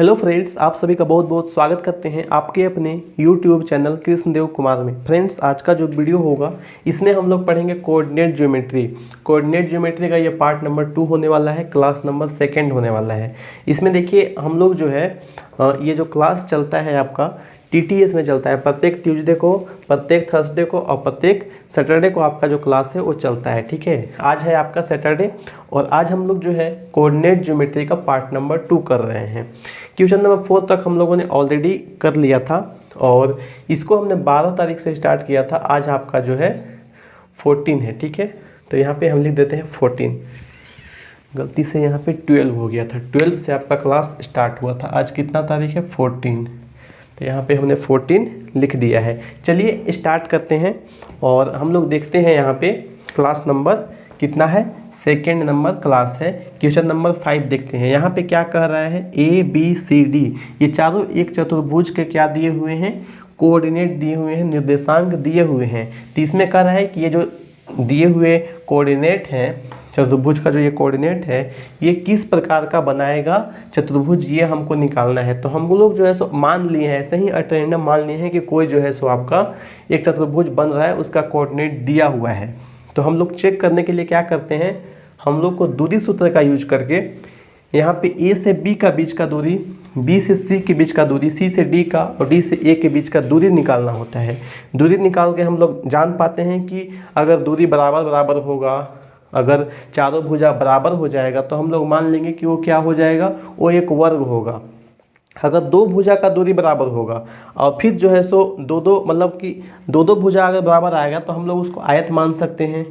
Hello friends, आप सभी का बहुत बहुत स्वागत करते हैं आपके अपने यूट्यूब चैनल कृष्णदेव कुमार में। फ्रेंड्स, आज का जो वीडियो होगा इसमें हम लोग पढ़ेंगे कोऑर्डिनेट ज्योमेट्री। कोऑर्डिनेट ज्योमेट्री का ये पार्ट नंबर 2 होने वाला है, क्लास नंबर 2 होने वाला है। इसमें देखिए हम लोग जो है ये जो क्लास चलता है आपका TTS में चलता है। प्रत्येक ट्यूसडे को, प्रत्येक थर्सडे को और प्रत्येक सैटरडे को आपका जो क्लास है वो चलता है। ठीक है, आज है आपका सैटरडे और आज हम लोग जो है कोऑर्डिनेट ज्योमेट्री का पार्ट नंबर 2 कर रहे हैं। क्वेश्चन नंबर 4 तक हम लोगों ने ऑलरेडी कर लिया था और इसको हमने 12 तारीख से स्टार्ट किया था। आज आपका जो है 14 है। ठीक है, तो यहाँ पे हम लिख देते हैं 14। गलती से यहाँ पे 12 हो गया था। 12 से आपका क्लास स्टार्ट हुआ था। आज कितना तारीख है? 14। तो यहाँ पे हमने 14 लिख दिया है। चलिए स्टार्ट करते हैं और हम लोग देखते हैं यहाँ पे क्लास नंबर कितना है। 2nd नंबर क्लास है। क्वेश्चन नंबर 5 देखते हैं। यहाँ पे क्या कह रहा है? ABCD ये चारों एक चतुर्भुज के क्या दिए हुए हैं? कोऑर्डिनेट दिए हुए हैं, निर्देशांक दिए हुए हैं। तो इसमें कह रहा है कि ये जो दिए हुए कोऑर्डिनेट हैं, चतुर्भुज का जो ये कोऑर्डिनेट है ये किस प्रकार का बनाएगा चतुर्भुज, ये हमको निकालना है। तो हम लोग जो है सो मान लिए हैं, ऐसे ही अल्टरनेटिव मान लिए हैं कि कोई जो है सो आपका एक चतुर्भुज बन रहा है, उसका कोऑर्डिनेट दिया हुआ है। तो हम लोग चेक करने के लिए क्या करते हैं, हम लोग को दूरी सूत्र का यूज करके यहाँ पे A से B का बीच का दूरी, B से C के बीच का दूरी, C से D का और D से A के बीच का दूरी निकालना होता है। दूरी निकाल के हम लोग जान पाते हैं कि अगर दूरी बराबर बराबर होगा, अगर चारों भुजा बराबर हो जाएगा तो हम लोग मान लेंगे कि वो क्या हो जाएगा, वो एक वर्ग होगा। अगर दो भुजा का दूरी बराबर होगा और फिर जो है सो दो मतलब कि दो भुजा अगर बराबर आएगा तो हम लोग उसको आयत मान सकते हैं।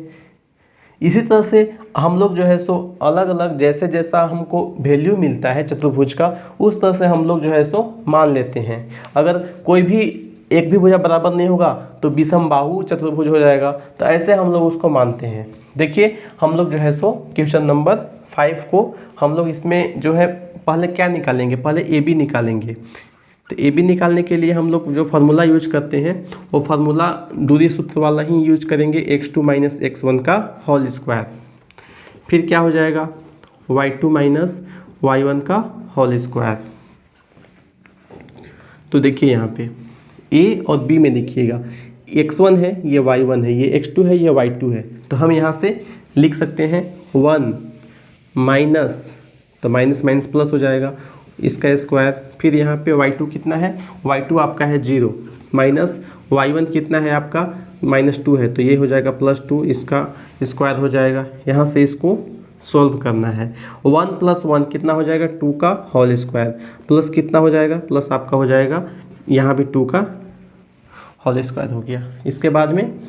इसी तरह से हम लोग जो है सो अलग अलग जैसे जैसा हमको वैल्यू मिलता है चतुर्भुज का, उस तरह से हम लोग जो है सो मान लेते हैं। अगर कोई भी एक भी भुजा बराबर नहीं होगा तो विषमबाहु चतुर्भुज हो जाएगा। तो ऐसे हम लोग उसको मानते हैं। देखिए हम लोग जो है सो क्वेश्चन नंबर 5 को हम लोग इसमें जो है पहले क्या निकालेंगे, पहले AB निकालेंगे। तो AB निकालने के लिए हम लोग जो फार्मूला यूज करते हैं वो फार्मूला दूरी सूत्र वाला ही यूज करेंगे, x2 - x1 का होल स्क्वायर। फिर क्या हो जाएगा, y2 - y1 का होल स्क्वायर। तो देखिए यहाँ पे A और B में देखिएगा, x1 है ये y1 है, ये x2 है ये y2 है। तो हम यहाँ से लिख सकते हैं 1 माइनस, तो माइनस माइनस प्लस हो जाएगा, इसका स्क्वायर। फिर यहाँ पे y2 कितना है, y2 आपका है 0, माइनस y1 कितना है आपका -2 है, तो ये हो जाएगा +2, इसका स्क्वायर हो जाएगा। यहाँ से इसको सॉल्व करना है। 1 + 1 कितना हो जाएगा, 2 का होल स्क्वायर, प्लस कितना हो जाएगा, प्लस आपका हो जाएगा यहाँ भी 2 का होल स्क्वायर हो गया। इसके बाद में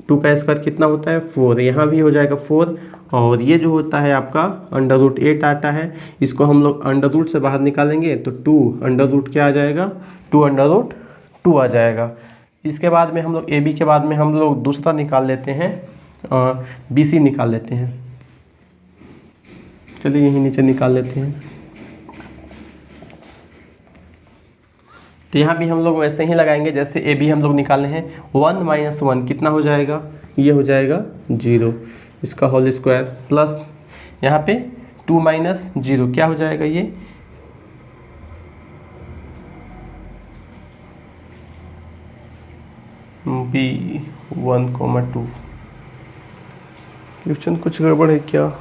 2 का स्क्वायर कितना होता है, 4, यहाँ भी हो जाएगा 4। और ये जो होता है आपका √8 आता है, इसको हम लोग √ से बाहर निकालेंगे तो 2 क्या आ जाएगा, 2 आ जाएगा। इसके बाद में हम लोग AB के बाद में हम लोग दूसरा निकाल लेते हैं, BC निकाल लेते हैं। चलिए यहीं नीचे निकाल लेते हैं। तो यहाँ भी हम लोग वैसे ही लगाएंगे जैसे AB हम लोग निकाले हैं। 1 - 1 कितना हो जाएगा, ये हो जाएगा 0, इसका होल स्क्वायर, प्लस यहाँ पे 2 - 0 क्या हो जाएगा, ये B1, 2। क्वेश्चन कुछ गड़बड़ है क्या?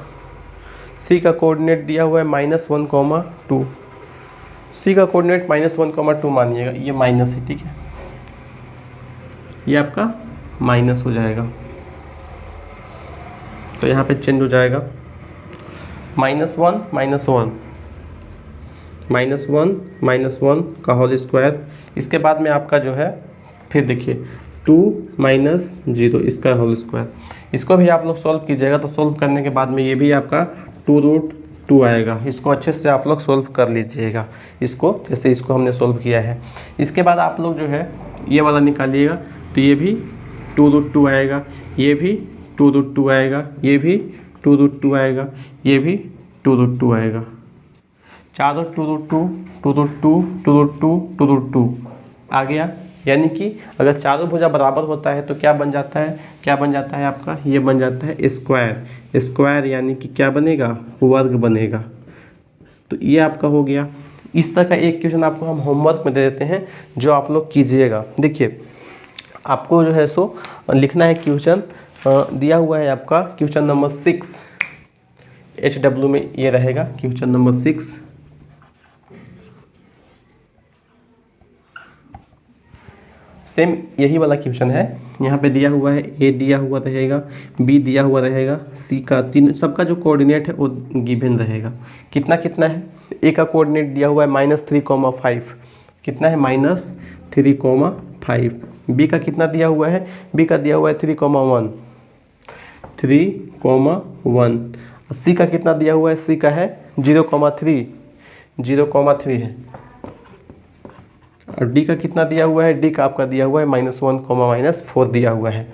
C का कोऑर्डिनेट दिया हुआ है -1, 2। C का कोऑर्डिनेट -1, 2 मानिएगा, ये माइनस है। ठीक है, ये आपका माइनस हो जाएगा, तो यहाँ पे चेंज हो जाएगा -1 - 1 का होल स्क्वायर। इसके बाद में आपका जो है फिर देखिए 2 - 0 इसका होल स्क्वायर। इसको भी आप लोग सॉल्व कीजिएगा, तो सॉल्व करने के बाद में ये भी आपका 2√2 आएगा। इसको अच्छे से आप लोग सॉल्व कर लीजिएगा, इसको जैसे इसको हमने सॉल्व किया है। इसके बाद आप लोग जो है ये वाला निकालिएगा, तो ये भी 2√2 आएगा, ये भी 2√2 आएगा, ये भी 2√2 आएगा, ये भी 2√2 आएगा। चारों 2√2 आ गया। यानी कि अगर चारों भुजा बराबर होता है तो क्या बन जाता है, आपका ये बन जाता है स्क्वायर। यानी कि क्या बनेगा, वर्ग बनेगा। तो ये आपका हो गया। इस तरह का एक क्वेश्चन आपको हम होमवर्क में दे देते हैं जो आप लोग कीजिएगा। देखिए आपको जो है सो लिखना है क्वेश्चन दिया हुआ है आपका क्वेश्चन नंबर 6 HW में ये रहेगा क्वेश्चन नंबर 6। सेम यही वाला क्वेश्चन है, यहाँ पे दिया हुआ है A दिया हुआ रहेगा, B दिया हुआ रहेगा, C का तीन सबका जो कोऑर्डिनेट है वो गिवन रहेगा। कितना कितना है, A का कोऑर्डिनेट दिया हुआ है -3,5 कितना है -3,5। B का कितना दिया हुआ है, B का दिया हुआ है 3,1 C का कितना दिया हुआ है, C का है 0,3 है। और D का कितना दिया हुआ है, D का आपका दिया हुआ है -1, -4 दिया हुआ है,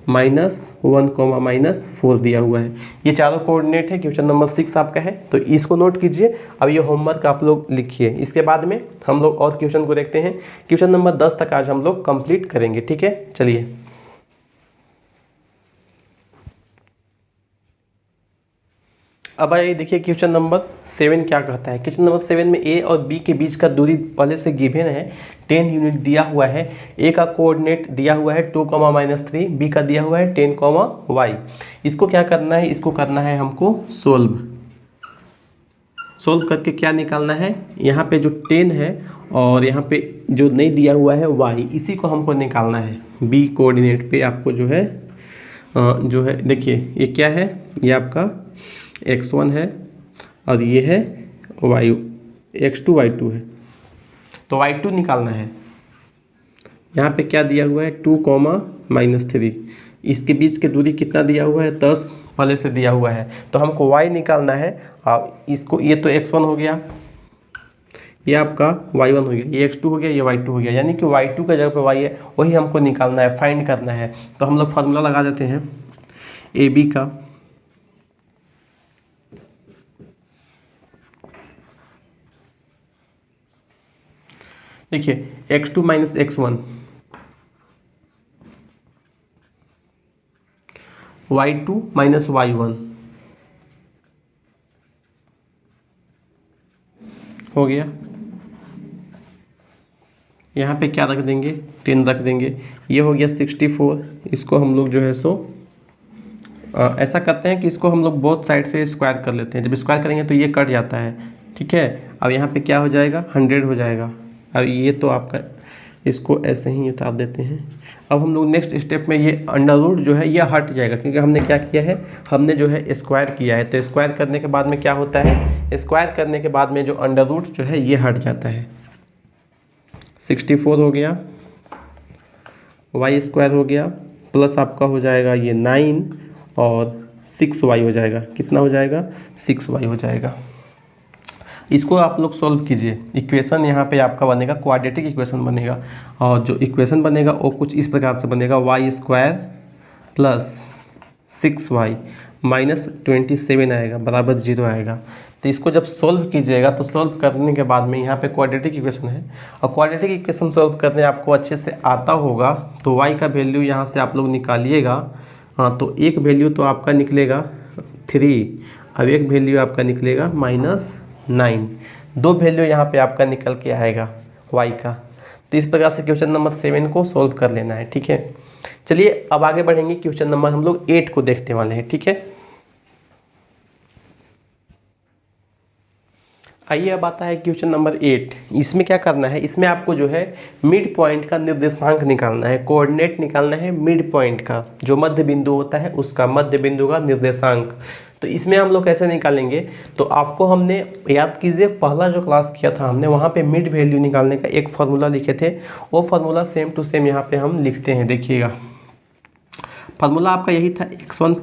-1, -4 दिया हुआ है। ये चारों कोऑर्डिनेट है, क्वेश्चन नंबर 6 आपका है, तो इसको नोट कीजिए। अब ये होमवर्क आप लोग लिखिए, इसके बाद में हम लोग और क्वेश्चन को देखते हैं। क्वेश्चन नंबर 10 तक आज हम लोग कंप्लीट करेंगे, ठीक है। चलिए अब आइए देखिए क्वेश्चन नंबर 7 क्या कहता है। क्वेश्चन नंबर 7 में A और B के बीच का दूरी पहले से गिवन है, 10 यूनिट दिया हुआ है। A का कोऑर्डिनेट दिया हुआ है 2, -3, B का दिया हुआ है 10, y। इसको क्या करना है, इसको करना है हमको सोल्व करके क्या निकालना है, यहाँ पे जो 10 है और यहाँ पे जो नहीं दिया हुआ है y, इसी को हमको निकालना है। B कोऑर्डिनेट पे आपको जो है देखिए ये क्या है, ये आपका x1 है और ये है x2 y2 है, तो y2 निकालना है। यहाँ पे क्या दिया हुआ है 2, -3, इसके बीच की दूरी कितना दिया हुआ है 10 पहले से दिया हुआ है, तो हमको y निकालना है। और इसको ये तो x1 हो गया, ये आपका y1 हो गया, ये x2 हो गया, ये y2 हो गया, यानी कि y2 का जगह पे y है वही हमको निकालना है, फाइंड करना है। तो हम लोग फार्मूला लगा देते हैं AB का। देखिए x2 - x1 y2 - y1 हो गया। यहाँ पे क्या रख देंगे 10 रख देंगे, ये हो गया 64। इसको हम लोग जो है सो ऐसा करते हैं कि इसको हम लोग बोथ साइड से स्क्वायर कर लेते हैं। जब स्क्वायर करेंगे तो ये कट जाता है, ठीक है। अब यहाँ पे क्या हो जाएगा 100 हो जाएगा। अब ये तो आपका इसको ऐसे ही उतार देते हैं। अब हम लोग नेक्स्ट स्टेप में ये अंडर रूट जो है ये हट जाएगा, क्योंकि हमने क्या किया है, हमने जो है स्क्वायर किया है। तो स्क्वायर करने के बाद में क्या होता है, स्क्वायर करने के बाद में जो अंडर रूट जो है ये हट जाता है। 64 हो गया, y² हो गया, प्लस आपका हो जाएगा ये 9 और 6y हो जाएगा। कितना हो जाएगा 6y हो जाएगा। इसको आप लोग सॉल्व कीजिए। इक्वेशन यहाँ पे आपका बनेगा क्वाड्रेटिक इक्वेशन बनेगा, और जो इक्वेशन बनेगा वो कुछ इस प्रकार से बनेगा y² + 6y - 27 आएगा बराबर 0 आएगा। तो इसको जब सॉल्व कीजिएगा तो सॉल्व करने के बाद में यहाँ पे क्वाड्रेटिक इक्वेशन है, और क्वाड्रेटिक इक्वेशन सॉल्व करने आपको अच्छे से आता होगा तो y का वैल्यू यहाँ से आप लोग निकालिएगा। हाँ, तो एक वैल्यू तो आपका निकलेगा 3, अब एक वैल्यू आपका निकलेगा -9। 2 वैल्यू यहाँ पे आपका निकल के आएगा y का। तो इस प्रकार से क्वेश्चन नंबर 7 को सॉल्व कर लेना है, ठीक है। चलिए अब आगे बढ़ेंगे, क्वेश्चन नंबर हम लोग 8 को देखने वाले हैं, ठीक है। आइए अब आता है क्वेश्चन नंबर 8। इसमें क्या करना है, इसमें आपको जो है मिड पॉइंट का निर्देशांक निकालना है, कोऑर्डिनेट निकालना है मिड पॉइंट का, जो मध्य बिंदु होता है उसका मध्य बिंदु का निर्देशांक। तो इसमें हम लोग कैसे निकालेंगे, तो आपको हमने याद कीजिए पहला जो क्लास किया था हमने, वहाँ पे मिड वैल्यू निकालने का एक फार्मूला लिखे थे। वो फार्मूला सेम टू सेम यहाँ पे हम लिखते हैं। देखिएगा फार्मूला आपका यही था, x1 +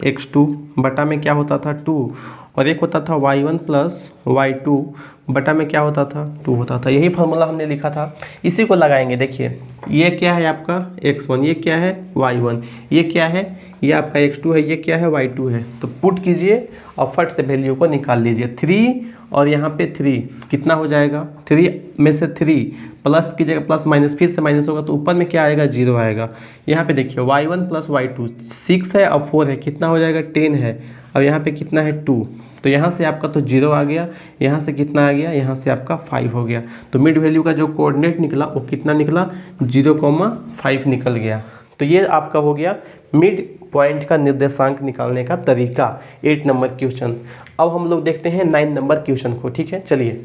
x2 बटा में क्या होता था 2, और एक होता था y1 + y2 बटा में क्या होता था 2 होता था। यही फार्मूला हमने लिखा था, इसी को लगाएंगे। देखिए ये क्या है आपका x1, ये क्या है y1, ये क्या है, ये आपका x2 है, ये क्या है y2 है। तो पुट कीजिए और फट से वैल्यू को निकाल लीजिए। 3 और यहाँ पे 3 कितना हो जाएगा, 3 में से 3 प्लस की जगह प्लस माइनस, फिर से माइनस होगा तो ऊपर में क्या आएगा 0 आएगा। यहाँ पे देखिए y1 + y2 6 है और 4 है, कितना हो जाएगा 10 है। अब यहाँ पे कितना है 2, तो यहाँ से आपका तो 0 आ गया, यहाँ से कितना आ गया, यहाँ से आपका 5 हो गया। तो मिड वैल्यू का जो कोऑर्डिनेट निकला वो कितना निकला, 0,5 निकल गया। तो ये आपका हो गया मिड पॉइंट का निर्देशांक निकालने का तरीका 8 नंबर क्वेश्चन। अब हम लोग देखते हैं 9 नंबर क्वेश्चन को। ठीक है, चलिए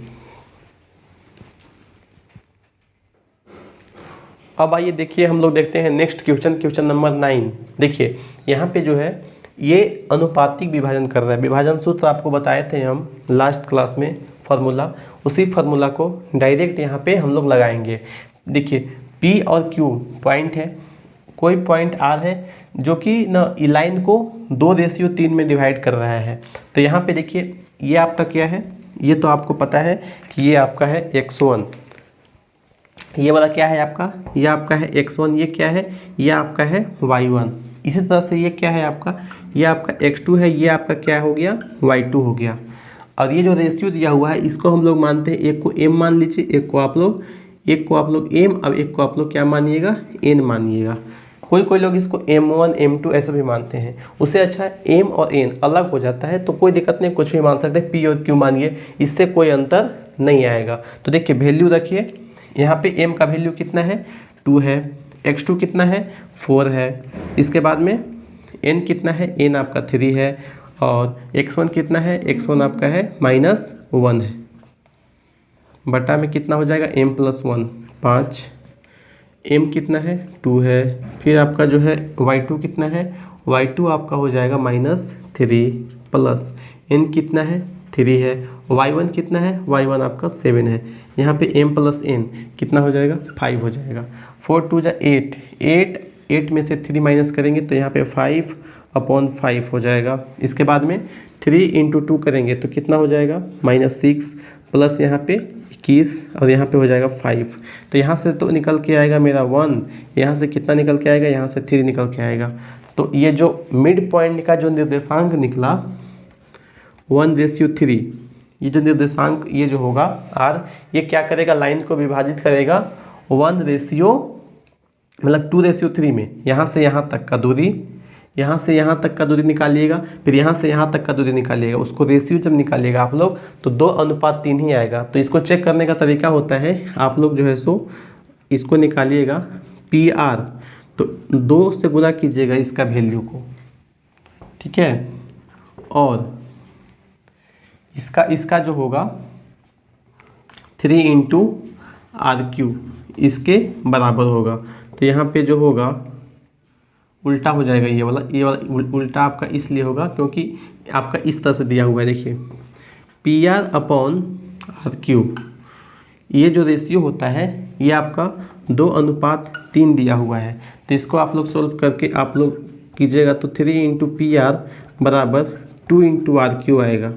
अब आइए देखिए हम लोग देखते हैं नेक्स्ट क्वेश्चन, क्वेश्चन नंबर 9। देखिए यहाँ पे जो है ये अनुपातिक विभाजन कर रहा है। विभाजन सूत्र आपको बताए थे हम लास्ट क्लास में फार्मूला, उसी फार्मूला को डायरेक्ट यहाँ पे हम लोग लगाएंगे। देखिए P और Q पॉइंट है, कोई पॉइंट R है जो कि न लाइन को 2:3 में डिवाइड कर रहा है। तो यहाँ पे देखिए ये आपका क्या है, ये तो आपको पता है कि ये आपका है x1, ये वाला क्या है आपका, ये आपका है x1, ये क्या है, ये आपका है y1। इसी तरह से ये क्या है आपका, ये आपका x2 है, ये आपका क्या हो गया, y2 हो गया। और ये जो रेशियो दिया हुआ है इसको हम लोग मानते हैं, एक को m मान लीजिए, एक को आप लोग m, अब एक को आप लोग क्या मानिएगा, n मानिएगा। कोई लोग इसको m1 m2 ऐसे भी मानते हैं, उससे अच्छा m और n अलग हो जाता है तो कोई दिक्कत नहीं, कुछ भी मान सकते हैं। p और q मानिए, इससे कोई अंतर नहीं आएगा। तो देखिए वैल्यू रखिए, यहाँ पे m का वैल्यू कितना है, 2 है, x2 कितना है, 4 है, इसके बाद में n कितना है, n आपका 3 है, और x1 कितना है, x1 आपका है -1 है, बटा में कितना हो जाएगा m + 1 5, m कितना है 2 है, फिर आपका जो है y2 कितना है, y2 आपका हो जाएगा -3 प्लस n कितना है 3 है, y1 कितना है, y1 आपका 7 है, यहाँ पे m + n कितना हो जाएगा 5 हो जाएगा। 4 2 जा 8, 8 में से 3 माइनस करेंगे तो यहाँ पे 5/5 हो जाएगा। इसके बाद में 3 × 2 करेंगे तो कितना हो जाएगा -6 प्लस यहाँ पे 21 और यहाँ पे हो जाएगा 5। तो यहाँ से तो निकल के आएगा मेरा 1, यहाँ से कितना निकल के आएगा, यहाँ से 3 निकल के आएगा। तो ये जो मिड पॉइंट का जो निर्देशांक निकला 1:3, ये जो निर्देशांक ये जो होगा R, ये क्या करेगा, लाइन को विभाजित करेगा 2:3 में। यहाँ से यहाँ तक का दूरी, यहाँ से यहाँ तक का दूरी निकालिएगा, फिर यहाँ से यहाँ तक का दूरी निकालिएगा, उसको रेशियो जब निकालिएगा आप लोग तो 2:3 ही आएगा। तो इसको चेक करने का तरीका होता है, आप लोग जो है सो इसको निकालिएगा PR, तो 2 से गुना कीजिएगा इसका वैल्यू को, ठीक है, और इसका जो होगा 3 × RQ इसके बराबर होगा। तो यहाँ पे जो होगा उल्टा हो जाएगा, ये वाला उल्टा आपका इसलिए होगा क्योंकि आपका इस तरह से दिया हुआ है। देखिए PR/RQ, ये जो रेशियो होता है ये आपका 2:3 दिया हुआ है। तो इसको आप लोग सोल्व करके आप लोग कीजिएगा तो 3 × PR = 2 × RQ आएगा।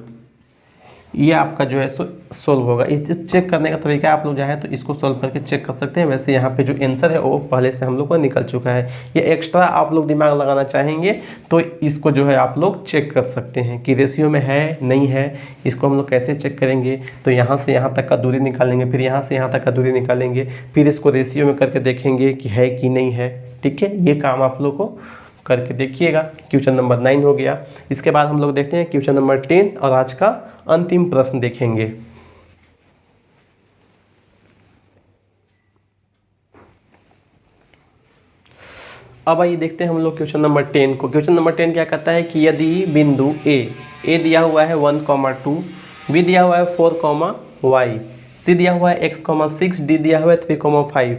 ये आपका जो है सो सोल्व होगा। इस चेक करने का तरीका आप लोग चाहें तो इसको सोल्व करके चेक कर सकते हैं। वैसे यहाँ पे जो आंसर है वो पहले से हम लोग को निकल चुका है। ये एक्स्ट्रा आप लोग दिमाग लगाना चाहेंगे तो इसको जो है आप लोग चेक कर सकते हैं कि रेशियो में है नहीं है। इसको हम लोग कैसे चेक करेंगे, तो यहाँ से यहाँ तक का दूरी निकालेंगे, फिर यहाँ से यहाँ तक का दूरी निकालेंगे, फिर इसको रेशियो में करके देखेंगे कि है कि नहीं है। ठीक है, ये काम आप लोग को करके देखिएगा। क्वेश्चन नंबर 9 हो गया। इसके बाद हम लोग देखते हैं क्वेश्चन नंबर 10 और आज का अंतिम प्रश्न देखेंगे। अब आइए देखते हैं हम लोग क्वेश्चन नंबर 10 को। क्वेश्चन नंबर 10 क्या कहता है कि यदि बिंदु ए दिया हुआ है 1,2, बी दिया हुआ है 4,y, सी दिया हुआ है x,6, डी दिया हुआ है 3,5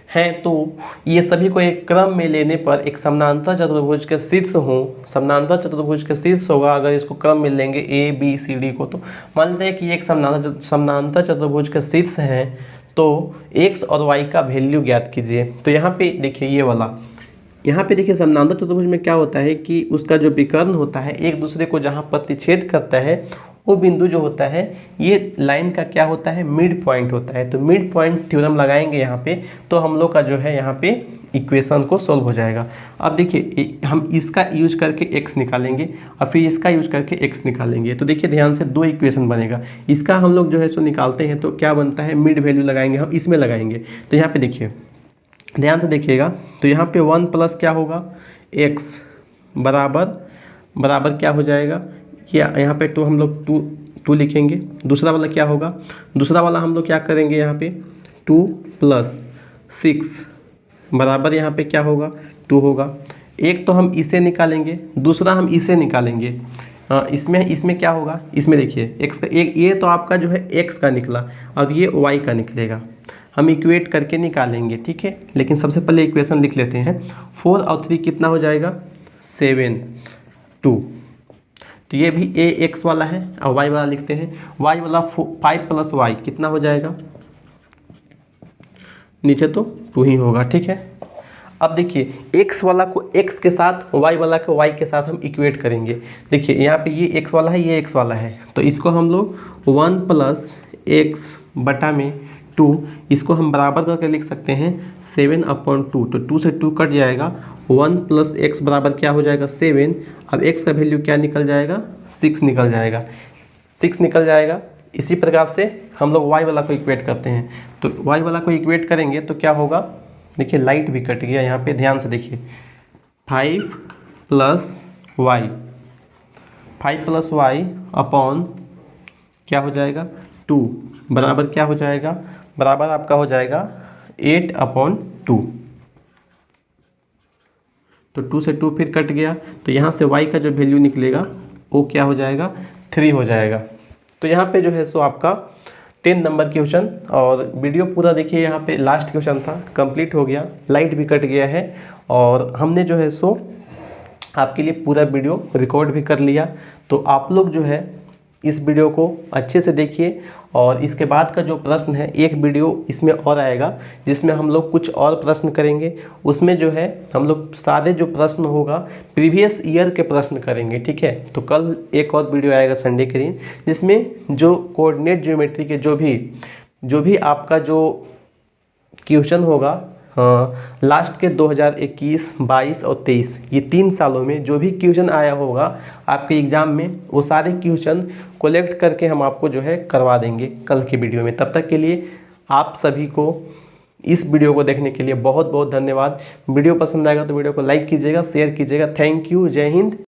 हैं, तो ये सभी को एक क्रम में लेने पर एक समानांतर चतुर्भुज के शीर्ष हो, समानांतर चतुर्भुज के शीर्ष होगा। अगर इसको क्रम में लेंगे ए बी सी डी को, तो मान लेते हैं कि एक समानांतर चतुर्भुज के शीर्ष हैं, तो x और y का वैल्यू ज्ञात कीजिए। तो यहाँ पे देखिए ये वाला, यहाँ पे देखिए समानांतर चतुर्भुज में क्या होता है कि उसका जो विकर्ण होता है एक दूसरे को जहाँ प्रतिच्छेद करता है वो बिंदु जो होता है ये लाइन का क्या होता है, मिड पॉइंट होता है। तो मिड पॉइंट थ्योरम लगाएंगे यहाँ पे, तो हम लोग का जो है यहाँ पे इक्वेशन को सॉल्व हो जाएगा। अब देखिए हम इसका यूज करके x निकालेंगे और फिर इसका यूज करके x निकालेंगे। तो देखिए ध्यान से 2 इक्वेशन बनेगा। इसका हम लोग जो है सो निकालते हैं तो क्या बनता है, मिड वैल्यू लगाएंगे हम इसमें लगाएंगे। तो यहाँ पे देखिए ध्यान से देखिएगा, तो यहाँ पे 1 प्लस क्या होगा x बराबर क्या हो जाएगा, ये यहाँ पे 2 हम लोग 2 लिखेंगे। दूसरा वाला क्या होगा, दूसरा वाला हम लोग क्या करेंगे, यहाँ पे 2 + 6 बराबर यहाँ पे क्या होगा 2 होगा। एक तो हम इसे निकालेंगे, दूसरा हम इसे निकालेंगे। इसमें क्या होगा, इसमें देखिए x का एक, ये तो आपका जो है x का निकला और ये y का निकलेगा। हम इक्वेट करके निकालेंगे, ठीक है। लेकिन सबसे पहले इक्वेशन लिख लेते हैं। 4 और 3 कितना हो जाएगा 7 2। तो ये भी ax वाला है और y वाला लिखते हैं। y वाला 5 + y कितना हो जाएगा, नीचे तो 2 ही होगा, ठीक है। अब देखिए x वाला को x के साथ, y वाला को y के साथ हम इक्वेट करेंगे। देखिए यहाँ पे ये x वाला है, ये x वाला है, तो इसको हम लोग 1 + x बटा में 2, इसको हम बराबर करके लिख सकते हैं 7/2। तो 2 से 2 कट जाएगा, 1 + x बराबर क्या हो जाएगा 7। अब x का वैल्यू क्या निकल जाएगा 6 निकल जाएगा, 6 निकल जाएगा। इसी प्रकार से हम लोग y वाला को इक्वेट करते हैं। तो y वाला को इक्वेट करेंगे तो क्या होगा, देखिए लाइट भी कट गया यहाँ पे, ध्यान से देखिए। 5 + y, 5 + y अपॉन क्या हो जाएगा 2 बराबर क्या हो जाएगा, बराबर आपका हो जाएगा 8/2। तो 2 से 2 फिर कट गया, तो यहाँ से y का जो वैल्यू निकलेगा वो क्या हो जाएगा 3 हो जाएगा। तो यहाँ पे जो है सो आपका 10 नंबर क्वेश्चन, और वीडियो पूरा देखिए, यहाँ पे लास्ट क्वेश्चन था, कंप्लीट हो गया, लाइट भी कट गया है और हमने जो है सो आपके लिए पूरा वीडियो रिकॉर्ड भी कर लिया। तो आप लोग जो है इस वीडियो को अच्छे से देखिए, और इसके बाद का जो प्रश्न है एक वीडियो इसमें और आएगा जिसमें हम लोग कुछ और प्रश्न करेंगे। उसमें जो है हम लोग सारे जो प्रश्न होगा प्रीवियस ईयर के प्रश्न करेंगे, ठीक है। तो कल एक और वीडियो आएगा संडे के दिन, जिसमें जो कोऑर्डिनेट ज्योमेट्री के जो भी आपका जो क्वेश्चन होगा लास्ट के 2021, 22 और 23, ये 3 सालों में जो भी क्वेश्चन आया होगा आपके एग्ज़ाम में, वो सारे क्वेश्चन कलेक्ट करके हम आपको जो है करवा देंगे कल की वीडियो में। तब तक के लिए आप सभी को इस वीडियो को देखने के लिए बहुत बहुत धन्यवाद। वीडियो पसंद आएगा तो वीडियो को लाइक कीजिएगा, शेयर कीजिएगा। थैंक यू, जय हिंद।